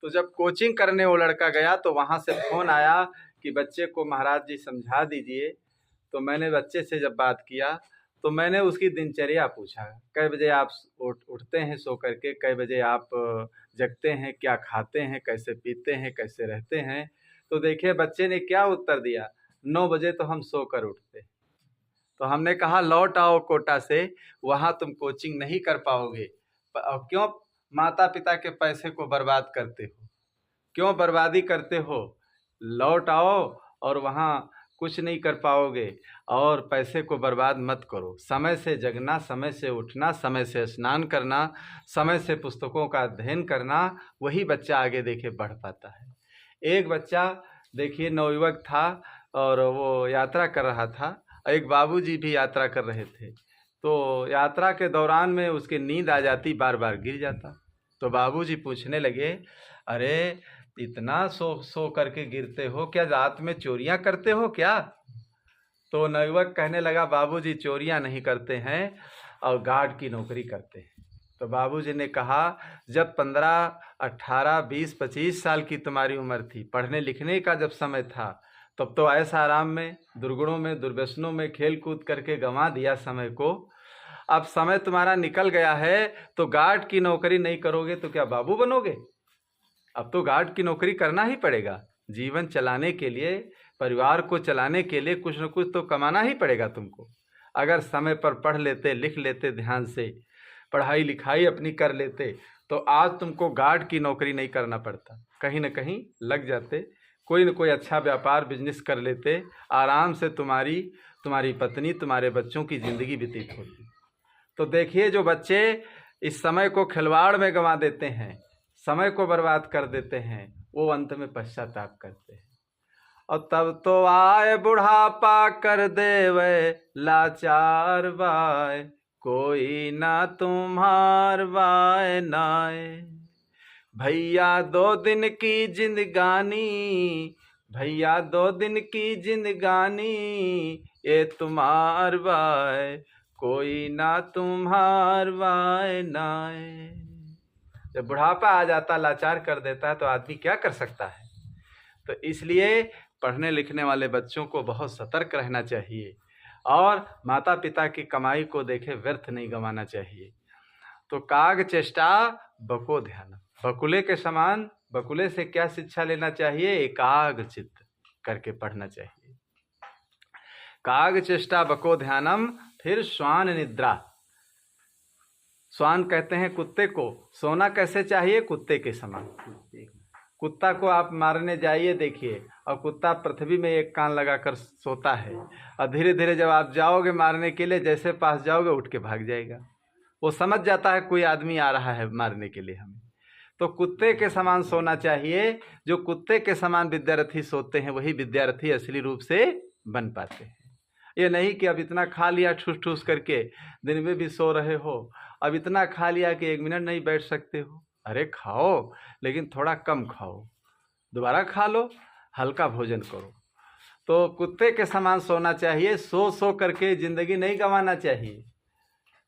तो जब कोचिंग करने वो लड़का गया तो वहाँ से फ़ोन आया कि बच्चे को महाराज जी समझा दीजिए। तो मैंने बच्चे से जब बात किया तो मैंने उसकी दिनचर्या पूछा, कै बजे आप उठते हैं सो करके, कै बजे आप जगते हैं, क्या खाते हैं, कैसे पीते हैं, कैसे रहते हैं। तो देखिए बच्चे ने क्या उत्तर दिया, 9 बजे तो हम सोकर उठते। तो हमने कहा लौट आओ कोटा से, वहाँ तुम कोचिंग नहीं कर पाओगे। क्यों माता पिता के पैसे को बर्बाद करते हो, क्यों बर्बादी करते हो? लौट आओ और वहाँ कुछ नहीं कर पाओगे और पैसे को बर्बाद मत करो। समय से जगना, समय से उठना, समय से स्नान करना, समय से पुस्तकों का अध्ययन करना, वही बच्चा आगे देखे बढ़ पाता है। एक बच्चा देखिए नवयुवक था और वो यात्रा कर रहा था, एक बाबूजी भी यात्रा कर रहे थे। तो यात्रा के दौरान में उसकी नींद आ जाती, बार बार गिर जाता। तो बाबूजी पूछने लगे, अरे इतना सो करके गिरते हो, क्या रात में चोरियां करते हो क्या? तो नवयुवक कहने लगा, बाबूजी चोरियां नहीं करते हैं और गार्ड की नौकरी करते हैं। तो बाबूजी ने कहा, जब 15, 18, 20, 25 साल की तुम्हारी उम्र थी, पढ़ने लिखने का जब समय था, तब तो ऐसा आराम में, दुर्गुणों में, दुर्व्यसनों में खेल कूद करके गंवा दिया समय को। अब समय तुम्हारा निकल गया है तो गार्ड की नौकरी नहीं करोगे तो क्या बाबू बनोगे? अब तो गार्ड की नौकरी करना ही पड़ेगा। जीवन चलाने के लिए, परिवार को चलाने के लिए कुछ न कुछ तो कमाना ही पड़ेगा तुमको। अगर समय पर पढ़ लेते, लिख लेते, ध्यान से पढ़ाई लिखाई अपनी कर लेते तो आज तुमको गार्ड की नौकरी नहीं करना पड़ता, कहीं न कहीं लग जाते, कोई न कोई अच्छा व्यापार बिजनेस कर लेते, आराम से तुम्हारी पत्नी, तुम्हारे बच्चों की ज़िंदगी व्यतीत होती। तो देखिए जो बच्चे इस समय को खिलवाड़ में गंवा देते हैं, समय को बर्बाद कर देते हैं, वो अंत में पश्चाताप करते हैं। और तब तो आए बुढ़ापा कर देवे लाचार बाय, कोई ना तुम्हार बाय नाय। भैया 2 दिन की जिंदगानी, भैया 2 दिन की जिंदगानी, ये तुम्हार बाय, कोई ना तुम्हार बाय नाय। जब बुढ़ापा आ जाता, लाचार कर देता है तो आदमी क्या कर सकता है? तो इसलिए पढ़ने लिखने वाले बच्चों को बहुत सतर्क रहना चाहिए और माता पिता की कमाई को देखे व्यर्थ नहीं गंवाना चाहिए। तो काग चेष्टा बको ध्यान, बकुले के समान, बकुले से क्या शिक्षा लेना चाहिए? एकाग्र चित्त करके पढ़ना चाहिए। काग चेष्टा बको ध्यानम, फिर श्वान निद्रा। श्वान कहते हैं कुत्ते को, सोना कैसे चाहिए? कुत्ते के समान। कुत्ता को आप मारने जाइए देखिए, और कुत्ता पृथ्वी में एक कान लगाकर सोता है, और धीरे धीरे जब आप जाओगे मारने के लिए, जैसे पास जाओगे उठ के भाग जाएगा। वो समझ जाता है कोई आदमी आ रहा है मारने के लिए हमें। तो कुत्ते के समान सोना चाहिए। जो कुत्ते के समान विद्यार्थी सोते हैं वही विद्यार्थी असली रूप से बन पाते हैं। ये नहीं कि अब इतना खा लिया ठूस ठूस करके, दिन में भी सो रहे हो, अब इतना खा लिया कि 1 मिनट नहीं बैठ सकते हो। अरे खाओ, लेकिन थोड़ा कम खाओ, दोबारा खा लो, हल्का भोजन करो। तो कुत्ते के समान सोना चाहिए, सो करके जिंदगी नहीं गंवाना चाहिए।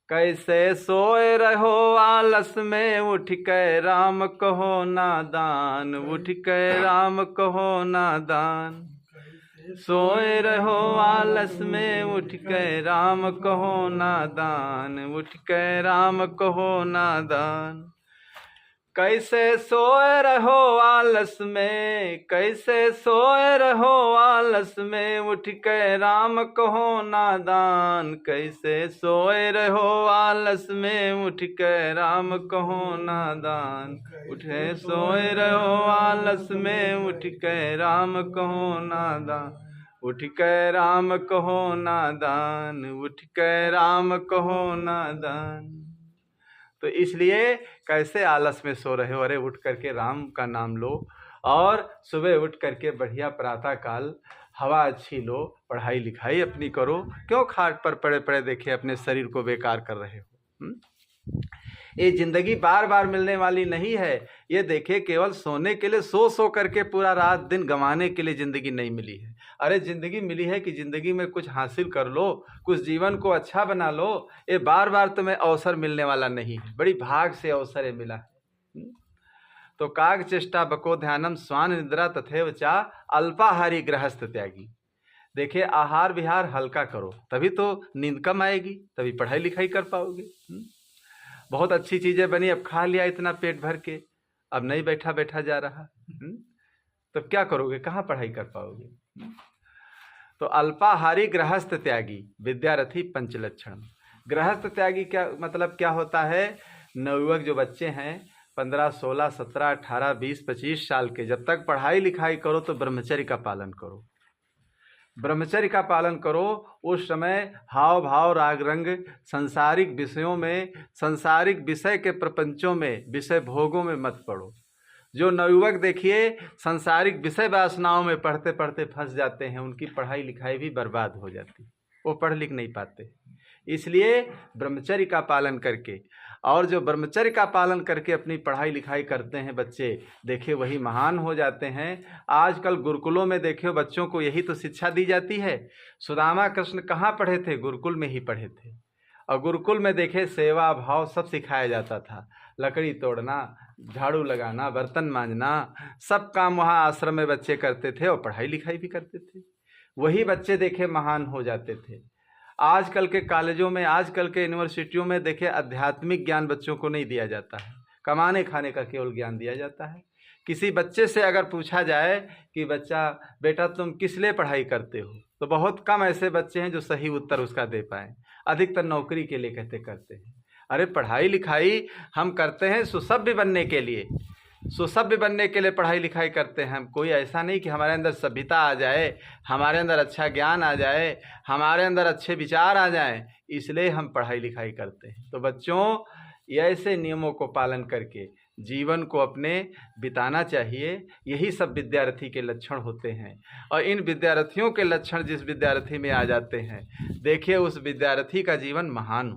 कैसे सोए रहो आलस में, उठ के राम कहो नादान, उठ के राम कहो नादान। सोए रहो आलस में, उठ के राम कहो नादान, उठ के राम कहो नादान। कैसे सोए रहो आलस में, कैसे सोए रहो आलस में, उठ के राम कहो नादान। कैसे सोए रहो आलस में, उठ के राम कहो नादान। उठे सोए रहो आलस में, उठ के राम कहो नादान, उठ के राम कहो नादान, उठ के राम कहो नादान। तो इसलिए कैसे आलस में सो रहे हो? अरे उठ करके राम का नाम लो, और सुबह उठ करके बढ़िया प्रातः काल हवा अच्छी लो, पढ़ाई लिखाई अपनी करो। क्यों खाट पर पड़े पड़े देखे अपने शरीर को बेकार कर रहे हो? ये जिंदगी बार बार मिलने वाली नहीं है। ये देखिए केवल सोने के लिए सो करके पूरा रात दिन गंवाने के लिए जिंदगी नहीं मिली है। अरे जिंदगी मिली है कि जिंदगी में कुछ हासिल कर लो, कुछ जीवन को अच्छा बना लो। ये बार बार तुम्हें अवसर मिलने वाला नहीं है, बड़ी भाग से अवसर मिला है। तो काग चेष्टा बको ध्यानम स्वान निद्रा तथैव चा अल्पाहारी गृहस्थ त्यागी। देखिए, आहार विहार हल्का करो, तभी तो नींद कम आएगी, तभी पढ़ाई लिखाई कर पाओगे। बहुत अच्छी चीजें बनी, अब खा लिया इतना पेट भर के, अब नहीं बैठा बैठा जा रहा, तो क्या करोगे, कहाँ पढ़ाई कर पाओगे। तो अल्पाहारी गृहस्थ त्यागी विद्यारथी पंचलक्षण। गृहस्थ त्यागी क्या मतलब क्या होता है? नवयुवक जो बच्चे हैं 15, 16, 17, 18, 20, 25 साल के, जब तक पढ़ाई लिखाई करो तो ब्रह्मचर्य का पालन करो। ब्रह्मचर्य का पालन करो। उस समय हाव भाव राग रंग सांसारिक विषयों में, सांसारिक विषय के प्रपंचों में, विषय भोगों में मत पड़ो। जो नवयुवक देखिए सांसारिक विषय वासनाओं में पढ़ते पढ़ते फंस जाते हैं, उनकी पढ़ाई लिखाई भी बर्बाद हो जाती, वो पढ़ लिख नहीं पाते। इसलिए ब्रह्मचर्य का पालन करके, और जो ब्रह्मचर्य का पालन करके अपनी पढ़ाई लिखाई करते हैं बच्चे, देखिए वही महान हो जाते हैं। आजकल गुरुकुलों में देखिए बच्चों को यही तो शिक्षा दी जाती है। सुदामा कृष्ण कहाँ पढ़े थे? गुरुकुल में ही पढ़े थे। और गुरुकुल में देखे सेवा भाव सब सिखाया जाता था। लकड़ी तोड़ना, झाड़ू लगाना, बर्तन मांजना, सब काम वहाँ आश्रम में बच्चे करते थे और पढ़ाई लिखाई भी करते थे। वही बच्चे देखे महान हो जाते थे। आजकल के कॉलेजों में, आजकल के यूनिवर्सिटियों में देखिए आध्यात्मिक ज्ञान बच्चों को नहीं दिया जाता है, कमाने खाने का केवल ज्ञान दिया जाता है। किसी बच्चे से अगर पूछा जाए कि बच्चा बेटा तुम किस लिए पढ़ाई करते हो, तो बहुत कम ऐसे बच्चे हैं जो सही उत्तर उसका दे पाएँ। अधिकतर नौकरी के लिए कहते करते हैं। अरे पढ़ाई लिखाई हम करते हैं सुसभ्य बनने के लिए, सुसभ्य बनने के लिए पढ़ाई लिखाई करते हैं हम। कोई ऐसा नहीं कि हमारे अंदर सभ्यता आ जाए, हमारे अंदर अच्छा ज्ञान आ जाए, हमारे अंदर अच्छे विचार आ जाएं, इसलिए हम पढ़ाई लिखाई करते हैं। तो बच्चों, ऐसे नियमों को पालन करके जीवन को अपने बिताना चाहिए। यही सब विद्यार्थी के लक्षण होते हैं। और इन विद्यार्थियों के लक्षण जिस विद्यार्थी में आ जाते हैं, देखिए उस विद्यार्थी का जीवन महान